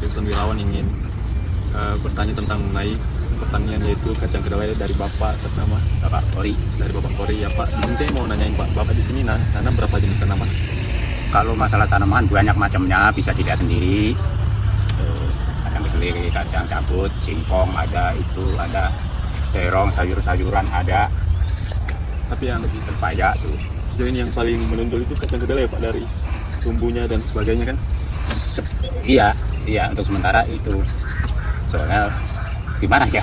Wilson Wirawan ingin bertanya tentang mengenai pertanian, yaitu kacang kedelai dari Bapak atas nama Bapak Kori. dari Bapak Kori ya Pak. Di sini saya mau nanyain Pak, Bapak di sini tanam berapa jenis tanaman? Kalau masalah tanaman banyak macamnya, bisa dilihat sendiri. Kacang kedelai, kacang cabut, singkong ada, itu ada terong, sayur-sayuran ada. Tapi yang Pepaya tuh. sejauh ini yang paling menonjol itu kacang kedelai Pak, dari tumbuhnya dan sebagainya kan? Iya, untuk sementara itu. Soalnya gimana ya?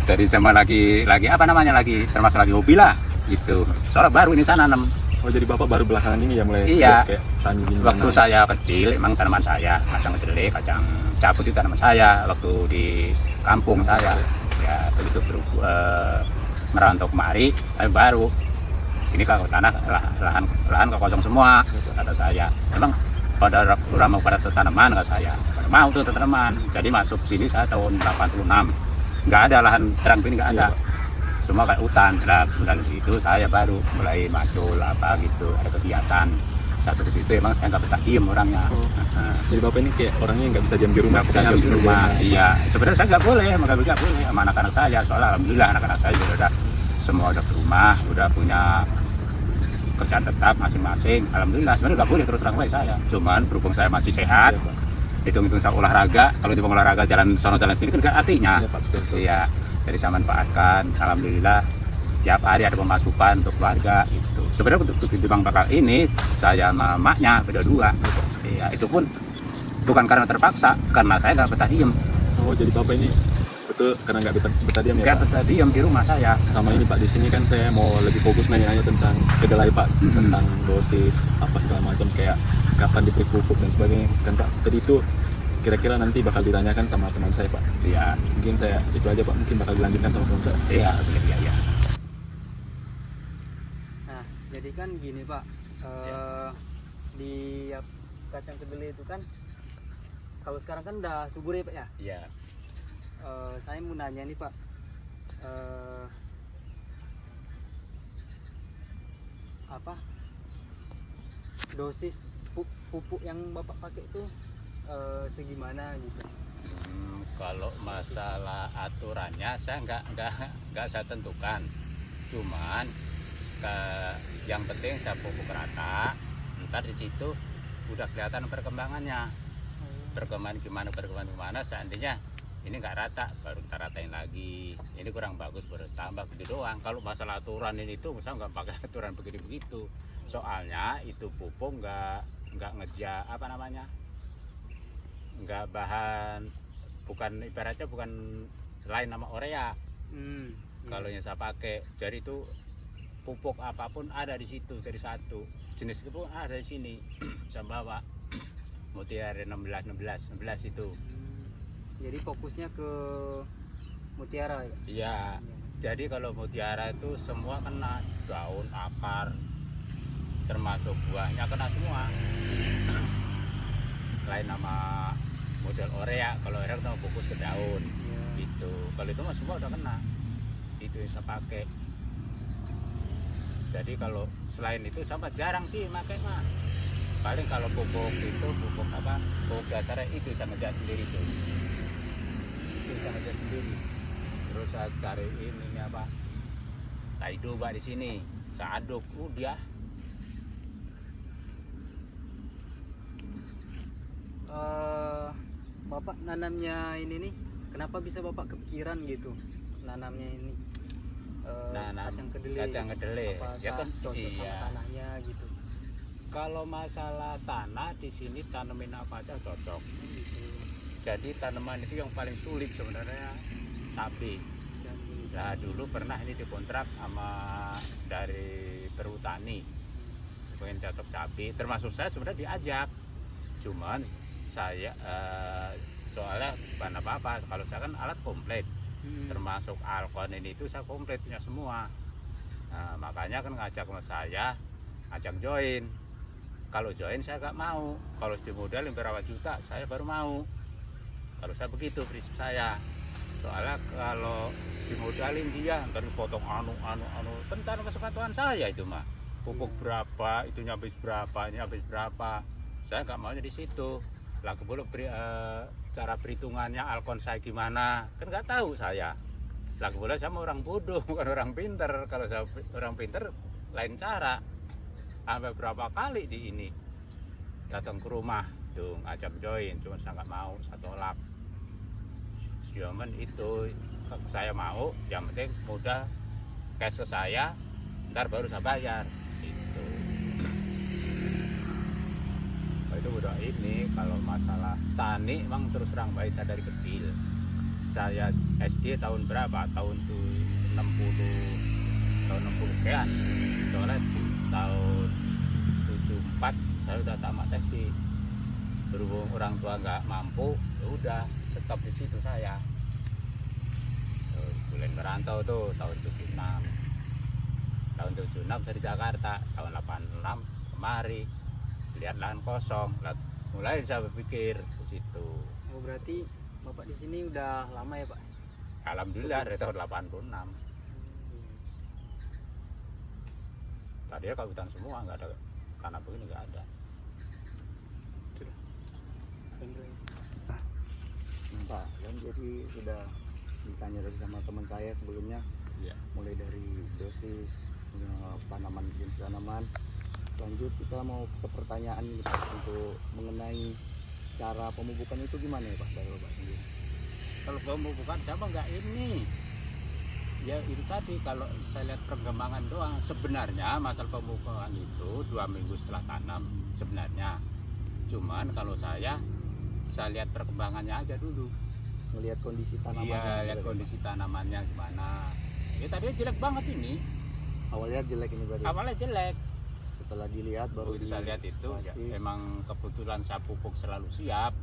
Dari sama lagi apa namanya lagi termasuk lagi hobi lah gitu. Soalnya baru ini saya nanam. Oh, jadi Bapak baru belakangan ini ya mulai Iya. kayak tani gini. Waktu saya kecil emang tanaman saya, kacang kedelai, kacang cabut itu tanaman saya waktu di kampung saya. Ya begitu merantau kemari, saya baru. Ini kalau tanah lahan kosong semua kata saya. Emang pada kurang mau pada tanaman kata saya. Pada mau tuh tanaman. Jadi masuk sini saya tahun 86. Nggak ada lahan terang ini, nggak ada. Semua kayak hutan. Nah, dari situ saya baru mulai masuk apa gitu, ada kegiatan. Satu di situ emang saya nggak betah diem orangnya. Jadi Bapak ini kayak orangnya nggak bisa diam di rumah, Nggak bisa diam di rumah. Iya, sebenarnya saya nggak boleh, nggak boleh sama anak-anak saya. Soalnya alhamdulillah anak-anak saya udah semua udah ke rumah, udah punya kerjaan tetap masing-masing. Alhamdulillah, sebenarnya nggak boleh terus terang baik saya. Cuman berhubung saya masih sehat, Iya, Pak. hitung-hitung saya olahraga. Kalau di olahraga jalan sono jalan sini kan nggak artinya. Iya, Pak, betul. Iya, jadi saya manfaatkan. Alhamdulillah tiap hari ada pemasukan untuk keluarga itu. Sebenarnya untuk di Bang Bakal ini saya sama maknya beda dua. Iya, itu pun bukan karena terpaksa, karena saya nggak betah diem. Oh, jadi Bapak ini betul karena nggak betah diam ya Nggak Pak? betah diem di rumah saya. Sama ini Pak, di sini kan saya mau lebih fokus nanya-nanya tentang kedelai Pak, tentang dosis apa segala macam, kayak kapan diberi pupuk dan sebagainya kan Pak. Tadi itu kira-kira nanti bakal ditanyakan sama teman saya Pak. Iya, Mungkin saya itu aja Pak, mungkin bakal dilanjutkan sama teman saya. iya, iya. Nah, jadi kan gini Pak, di kacang kedelai itu kan kalau sekarang kan udah subur ya Pak ya. Iya. Saya mau nanya nih Pak, apa dosis pupuk yang Bapak pakai itu segimana gitu? Kalau masalah aturannya saya nggak saya tentukan. Cuman yang penting saya pupuk rata. Ntar di situ udah kelihatan perkembangannya. Perkembangan gimana. Seandainya ini nggak rata, baru kita ratain lagi. Ini kurang bagus, baru tambah gitu doang. Kalau masalah aturan ini tuh, misalnya nggak pakai aturan begitu. Soalnya itu pupuk nggak ngejar apa namanya, nggak bahan, bukan ibaratnya bukan lain nama urea. Kalau yang saya pakai, jadi itu pupuk apapun ada di situ, jadi satu jenis itu pun ada di sini. Saya bawa Mutiara 16 itu. Jadi fokusnya ke mutiara ya? Iya. Jadi kalau mutiara itu semua kena, daun, akar, termasuk buahnya kena semua. Lain nama model urea, kalau urea kita fokus ke daun. Gitu. Kalau itu mah semua udah kena. Itu yang saya pakai. Jadi kalau selain itu sama jarang sih pakai mah. Paling kalau pupuk itu pupuk apa? Pupuk dasarnya itu saya ngejar sendiri tuh. Bisa ngejar sendiri. Terus saya cari ini apa? Taido Pak di sini. Saya aduk, udah. Bapak nanamnya ini nih, kenapa bisa Bapak kepikiran gitu nanamnya ini? Nanam Kacang kedelai. Kacang kedelai. Apakah Ya kan cocok sama iya. tanahnya gitu? Kalau masalah tanah di sini tanemin apa aja cocok. Gitu. Jadi tanaman itu yang paling sulit sebenarnya cabai. Nah dulu pernah ini dikontrak sama dari perhutani, pengen cocok cabai. Termasuk saya sebenarnya diajak, cuman saya soalnya bukan apa-apa. Kalau saya kan alat komplit, termasuk alkon ini itu saya komplit punya semua. Nah, makanya kan ngajak sama saya, ajak join. Kalau join saya nggak mau. Kalau dimodalin berapa juta saya baru mau. Kalau saya begitu prinsip saya. Soalnya kalau dimodalin dia ntar dipotong anu tentang kesepakatan saya itu mah. Pupuk berapa, itunya habis berapa, ini habis berapa. Saya nggak maunya di situ. lagu boleh cara perhitungannya Alkon saya gimana, kan nggak tahu saya. Lagu boleh sama orang bodoh, bukan orang pinter. Kalau saya orang pinter lain cara. Sampai berapa kali di ini datang ke rumah tuh ngajak join, cuma saya nggak mau, saya tolak. Cuman itu saya mau, yang penting mudah cash ke saya, ntar baru saya bayar. Itu. Itu udah ini. Kalau masalah tani emang terus terang baik saya dari kecil. Saya SD tahun berapa? Tahun tuh 60 sekian. Soalnya tahun 74 saya udah tamat SD. Berhubung orang tua nggak mampu, ya udah stop di situ saya. Bulan merantau tuh tahun 76. Tahun 76 saya di Jakarta, tahun 86 kemari lihat lahan kosong, mulai saya berpikir ke situ. Oh, berarti Bapak di sini udah lama ya, Pak? Alhamdulillah dari tahun 86. Tadinya kalau hutan semua, nggak ada tanah begini, nggak ada. Pak, kan jadi sudah ditanya tadi sama teman saya sebelumnya, Iya. mulai dari dosis tanaman, jenis tanaman. Lanjut kita mau ke pertanyaan nih, Pak, untuk mengenai cara pemupukan itu gimana ya Pak dari Bapak sendiri? Kalau pemupukan siapa nggak ini? Ya itu tadi, kalau saya lihat perkembangan doang. Sebenarnya masalah pemupukan itu 2 minggu setelah tanam sebenarnya. Cuman kalau saya lihat perkembangannya aja dulu. Melihat kondisi tanaman. Iya, lihat kondisi tanamannya gimana. Ya tadinya jelek banget ini. Awalnya jelek ini berarti. Awalnya jelek. Setelah dilihat baru Baru saya lihat itu ya, dikasih. emang kebetulan saya pupuk selalu siap.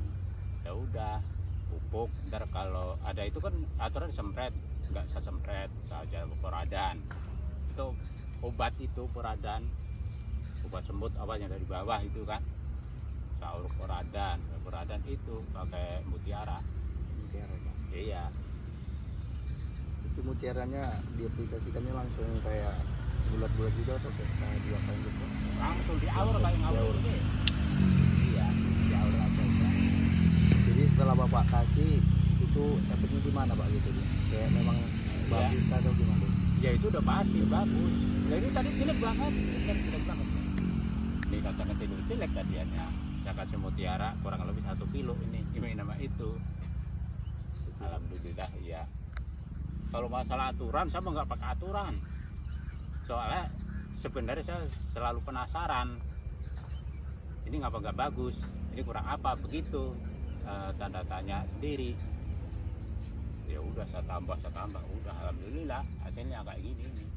Ya udah, pupuk. Ntar kalau ada itu kan aturan sempret, nggak saya sempret, saja poradan. Itu obat itu poradan, obat semut apa yang dari bawah itu kan. Saya urut poradan itu pakai mutiara. Mutiara, Pak. Iya. Itu mutiaranya diaplikasikannya langsung kayak bulat-bulat juga atau kayak diapain gitu? Langsung di awal kayak ngawur ini. Iya, di awal aja udah. Jadi setelah Bapak kasih itu efeknya gimana Pak gitu? Kayak memang bagus atau gimana? Ya itu udah pasti bagus. Nah, ini tadi jelek banget, jelek banget. Ini kacang tidur jelek tadiannya. Saya kasih mutiara kurang lebih 1 kilo ini nama itu. Alhamdulillah ya. Kalau masalah aturan saya nggak pakai aturan. Soalnya sebenarnya saya selalu penasaran. Ini ngapa nggak bagus? Ini kurang apa? Begitu tanda tanya sendiri. Ya udah saya tambah. Udah alhamdulillah hasilnya kayak gini nih.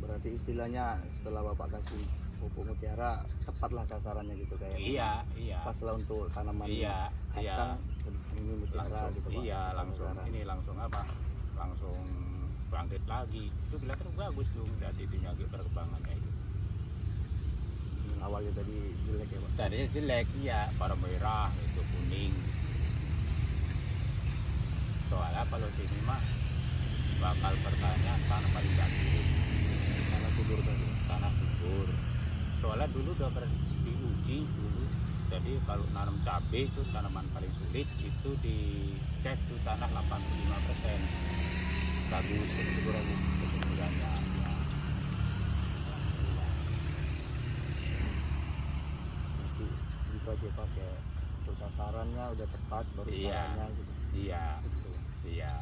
Berarti istilahnya setelah Bapak kasih pupuk mutiara tepatlah sasarannya gitu kayak. Iya. Pas lah untuk tanaman Iya. kacang ini mutiara Langsung, gitu Pak. iya langsung Sasaran. ini langsung apa? Langsung bangkit lagi. Itu kelihatan bagus tuh dari itunya perkembangannya itu. Awalnya tadi jelek ya Pak. Tadinya jelek, iya, para merah, itu kuning. Soalnya kalau sini mah bakal pertanyaan tanah paling bagus, Karena subur tadi. tanah subur. Soalnya dulu udah diuji dulu. Jadi kalau nanam cabai itu tanaman paling sulit itu dicek tuh tanah 85%. Bagus kesuburannya. Ya. Jadi gitu aja pakai untuk sasarannya udah tepat baru Iya. caranya gitu. Iya, Gitu. iya.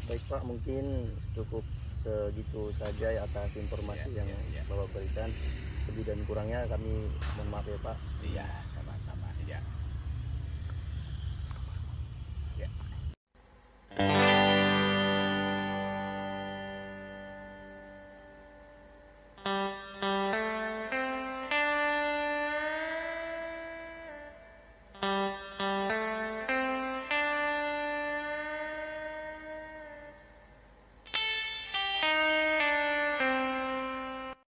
Baik Pak, mungkin cukup segitu saja atas informasi Iya, yang iya, iya. Bapak berikan. Lebih dan kurangnya kami mohon maaf ya Pak. Iya, sama-sama. Iya.